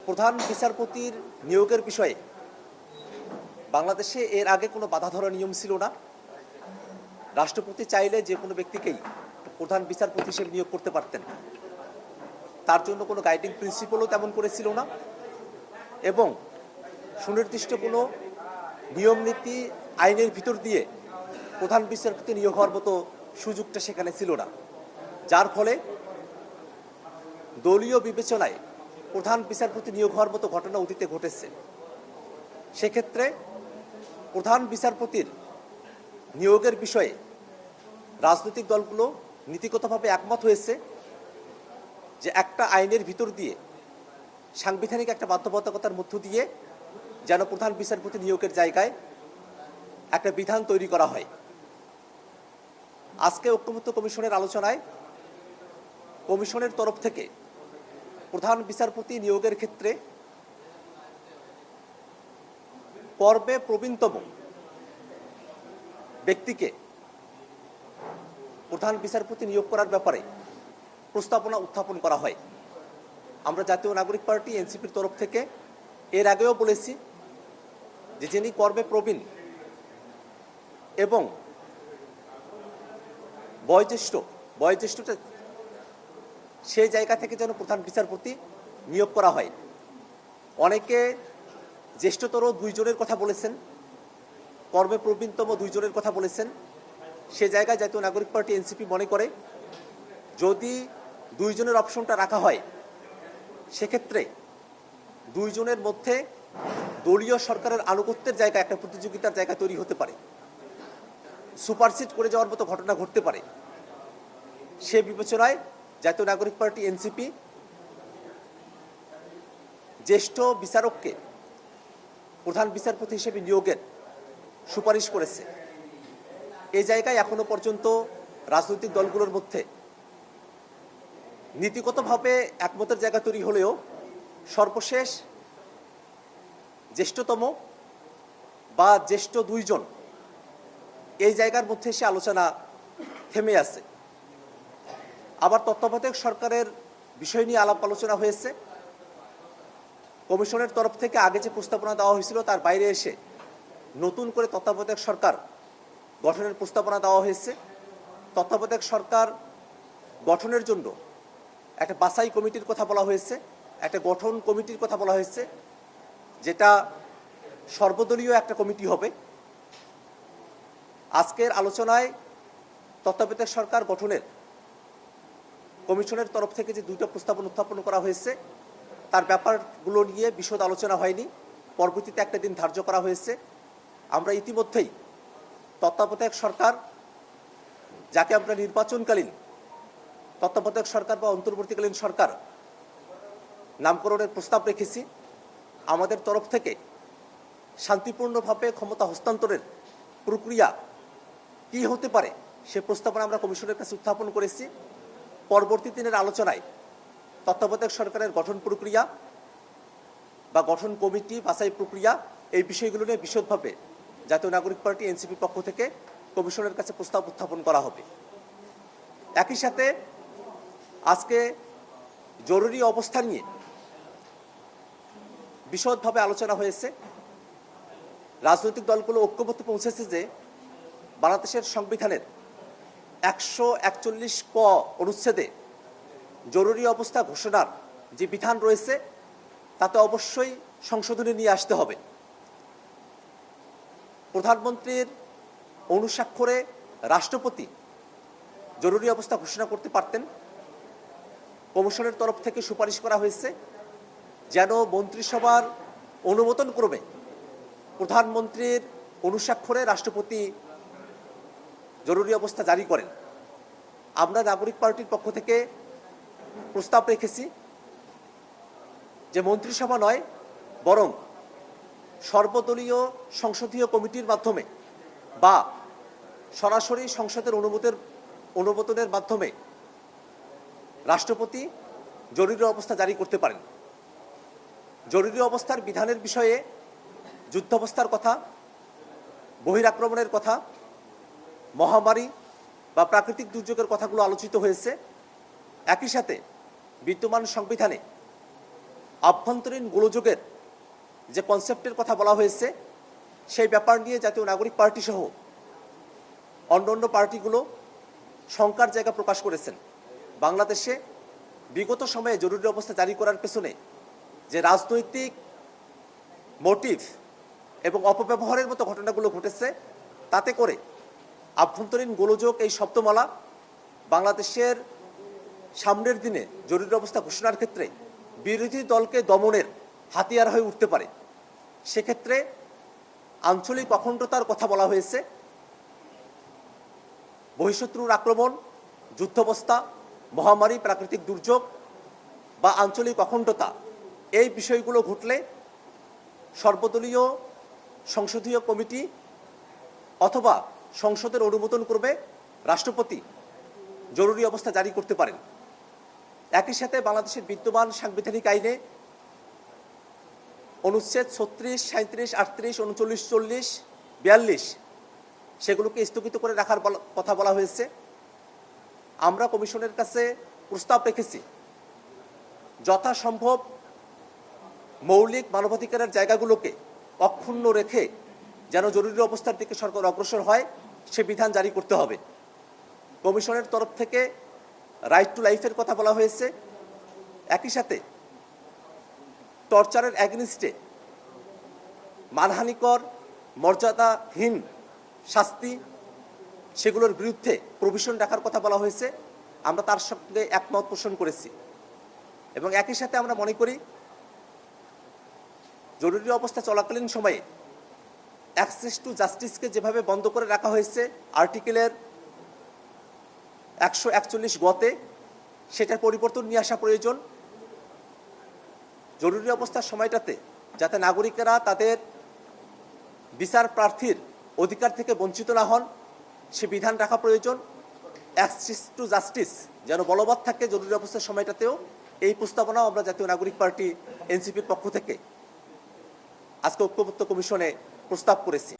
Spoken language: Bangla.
প্রধান বিচারপতির নিয়োগের বিষয়ে বাংলাদেশে এর আগে কোনো বাধা ধরা নিয়ম ছিল না। রাষ্ট্রপতি চাইলে যে কোনো ব্যক্তিকেই প্রধান বিচারপতি হিসেবে নিয়োগ করতে পারতেন। তার জন্য কোনো গাইডিং প্রিন্সিপালও তেমন করে ছিল না এবং সুনির্দিষ্ট কোনো নিয়ম নীতি আইনের ভিতর দিয়ে প্রধান বিচারপতি নিয়োগ হওয়ার মতো সুযোগটা সেখানে ছিল না, যার ফলে দলীয় বিবেচনায় প্রধান বিচারপতি নিয়োগ হওয়ার মতো ঘটনা অতীতে ঘটেছে। সেক্ষেত্রে প্রধান বিচারপতির নিয়োগের বিষয়ে রাজনৈতিক দলগুলো নীতিগতভাবে একমত হয়েছে যে একটা আইনের ভিতর দিয়ে সাংবিধানিক একটা বাধ্যবাধকতার মধ্য দিয়ে যেন প্রধান বিচারপতি নিয়োগের জায়গায় একটা বিধান তৈরি করা হয়। আজকে ঐক্যমত্য কমিশনের আলোচনায় কমিশনের তরফ থেকে প্রধান বিচারপতি নিয়োগের ক্ষেত্রে কর্মে প্রবীণতম ব্যক্তিকে প্রধান বিচারপতি নিয়োগ করার ব্যাপারে প্রস্তাবনা উত্থাপন করা হয়। আমরা জাতীয় নাগরিক পার্টি এনসিপির তরফ থেকে এর আগেও বলেছি যে যিনি কর্মে প্রবীণ এবং বয়োজ্যেষ্ঠতা সেই জায়গা থেকে যেন প্রধান বিচারপতি নিয়োগ করা হয়। অনেকে জ্যেষ্ঠতর দুইজনের কথা বলেছেন, কর্মে প্রবীণতম দুইজনের কথা বলেছেন। সে জায়গায় জাতীয় নাগরিক পার্টি এনসিপি মনে করে যদি দুইজনের অপশনটা রাখা হয় সেক্ষেত্রে দুইজনের মধ্যে দলীয় সরকারের আনুগত্যের জায়গা একটা প্রতিযোগিতার জায়গা তৈরি হতে পারে, সুপারসিড করে যাওয়ার মতো ঘটনা ঘটতে পারে। সে বিবেচনায় জাতীয় নাগরিক পার্টি এনসিপি জ্যেষ্ঠ বিচারককে প্রধান বিচারপতি হিসেবে নিয়োগের সুপারিশ করেছে। এই জায়গায় এখনো পর্যন্ত রাজনৈতিক দলগুলোর মধ্যে নীতিগতভাবে একমতের জায়গা তৈরি হলেও সর্বশেষ জ্যেষ্ঠতম বা জ্যেষ্ঠ দুইজন এই জায়গার মধ্যে এসে আলোচনা থেমে আছে। আবার তত্ত্বাবধায়ক সরকারের বিষয় নিয়ে আলাপ আলোচনা হয়েছে। কমিশনের তরফ থেকে আগে যে প্রস্তাবনা দেওয়া হয়েছিল তার বাইরে এসে নতুন করে তত্ত্বাবধায়ক সরকার গঠনের প্রস্তাবনা দেওয়া হয়েছে। তত্ত্বাবধায়ক সরকার গঠনের জন্য একটা বাছাই কমিটির কথা বলা হয়েছে, একটা গঠন কমিটির কথা বলা হয়েছে, যেটা সর্বদলীয় একটা কমিটি হবে। আজকের আলোচনায় তত্ত্বাবধায়ক সরকার গঠনের কমিশনের তরফ থেকে যে দুইটা প্রস্তাবনা উত্থাপন করা হয়েছে তার ব্যাপারগুলো নিয়ে বিশদ আলোচনা হয়নি, পরবর্তীতে একটা দিন ধার্য করা হয়েছে। আমরা ইতিমধ্যেই তত্ত্বাবধায়ক সরকার, যাকে আমরা নির্বাচনকালীন তত্ত্বাবধায়ক সরকার বা অন্তর্বর্তীকালীন সরকার নামকরণের প্রস্তাব রেখেছি, আমাদের তরফ থেকে শান্তিপূর্ণভাবে ক্ষমতা হস্তান্তরের প্রক্রিয়া কী হতে পারে সে প্রস্তাবনা আমরা কমিশনের কাছে উত্থাপন করেছি। পরবর্তী দিনের আলোচনায় তত্ত্বাবধায়ক সরকারের গঠন প্রক্রিয়া বা গঠন কমিটি বাছাই প্রক্রিয়া এই বিষয়গুলো নিয়ে বিশদভাবে জাতীয় নাগরিক পার্টি এনসিপির পক্ষ থেকে কমিশনের কাছে প্রস্তাব উত্থাপন করা হবে। একই সাথে আজকে জরুরি অবস্থা নিয়ে বিশদভাবে আলোচনা হয়েছে। রাজনৈতিক দলগুলো ঐক্যমত্যে পৌঁছেছে যে বাংলাদেশের সংবিধানের 141 ক অনুচ্ছেদে জরুরি অবস্থা ঘোষণার যে বিধান রয়েছে তাতে অবশ্যই সংশোধনী নিয়ে আসতে হবে। প্রধানমন্ত্রীর অনুস্বাক্ষরে রাষ্ট্রপতি জরুরি অবস্থা ঘোষণা করতে পারতেন। কমিশনের তরফ থেকে সুপারিশ করা হয়েছে যেন মন্ত্রিসভার অনুমোদন ক্রমে প্রধানমন্ত্রীর অনুস্বাক্ষরে রাষ্ট্রপতি জরুরি অবস্থা জারি করেন। আমরা নাগরিক পার্টির পক্ষ থেকে প্রস্তাব রেখেছি যে মন্ত্রিসভা নয় বরং সর্বদলীয় সংসদীয় কমিটির মাধ্যমে বা সরাসরি সংসদের অনুমোদনের মাধ্যমে রাষ্ট্রপতি জরুরি অবস্থা জারি করতে পারেন। জরুরি অবস্থার বিধানের বিষয়ে যুদ্ধাবস্থার কথা, বহিরাক্রমণের কথা, মহামারী বা প্রাকৃতিক দুর্যোগের কথাগুলো আলোচিত হয়েছে। একই সাথে বিদ্যমান সংবিধানে আভ্যন্তরীণ গোলযোগের যে কনসেপ্টের কথা বলা হয়েছে সেই ব্যাপার নিয়ে জাতীয় নাগরিক পার্টি সহ অন্যান্য পার্টিগুলো শঙ্কার জায়গা প্রকাশ করেছেন। বাংলাদেশে বিগত সময়ে জরুরি অবস্থা জারি করার পেছনে যে রাজনৈতিক মোটিভ এবং অপব্যবহারের মতো ঘটনাগুলো ঘটেছে, তাতে করে আভ্যন্তরীণ গোলযোগ এই শব্দমালা বাংলাদেশের সামনের দিনে জরুরি অবস্থা ঘোষণার ক্ষেত্রে বিরোধী দলকে দমনের হাতিয়ার হয়ে উঠতে পারে। সেক্ষেত্রে আঞ্চলিক অখণ্ডতার কথা বলা হয়েছে। বহিঃশত্রুর আক্রমণ, যুদ্ধাবস্থা, মহামারী, প্রাকৃতিক দুর্যোগ বা আঞ্চলিক অখণ্ডতা, এই বিষয়গুলো ঘটলে সর্বদলীয় সংসদীয় কমিটি অথবা সংসদের অনুমোদন করবে রাষ্ট্রপতি জরুরি অবস্থা জারি করতে পারেন। একই সাথে বাংলাদেশের বিদ্যমান সাংবিধানিক আইনে অনুচ্ছেদ 36, 37, 38, 39, 40, 42 সেগুলোকে স্থগিত করে রাখার কথা বলা হয়েছে। আমরা কমিশনের কাছে প্রস্তাব রেখেছি যথাসম্ভব মৌলিক মানবাধিকারের জায়গাগুলোকে অক্ষুণ্ণ রেখে যেন জরুরি অবস্থার দিকে সরকার অগ্রসর হয় সে বিধান জারি করতে হবে। কমিশনের তরফ থেকে রাইট টু লাইফের কথা বলা হয়েছে। একই সাথে টর্চারের অ্যাগনিস্টে মানহানিকর, মর্যাদাহীন শাস্তি সেগুলোর বিরুদ্ধে প্রভিশন রাখার কথা বলা হয়েছে। আমরা তার সঙ্গে একমত পোষণ করেছি এবং একই সাথে আমরা মনে করি জরুরি অবস্থা চলাকালীন সময়ে অ্যাক্সেস টু জাস্টিসকে যেভাবে বন্ধ করে রাখা হয়েছে আর্টিকেলের 141 গতে, সেটার পরিবর্তন নিয়ে আসা প্রয়োজন। জরুরি অবস্থার সময়টাতে যাতে নাগরিকেরা তাদের বিচার প্রার্থীর অধিকার থেকে বঞ্চিত না হন সে বিধান রাখা প্রয়োজন। অ্যাক্সেস টু জাস্টিস যেন বলবৎ থাকে জরুরি অবস্থার সময়টাতেও, এই প্রস্তাবনাও আমরা জাতীয় নাগরিক পার্টি এনসিপির পক্ষ থেকে আজকে ঐক্যমত্য কমিশনে প্রস্তাব করেছি।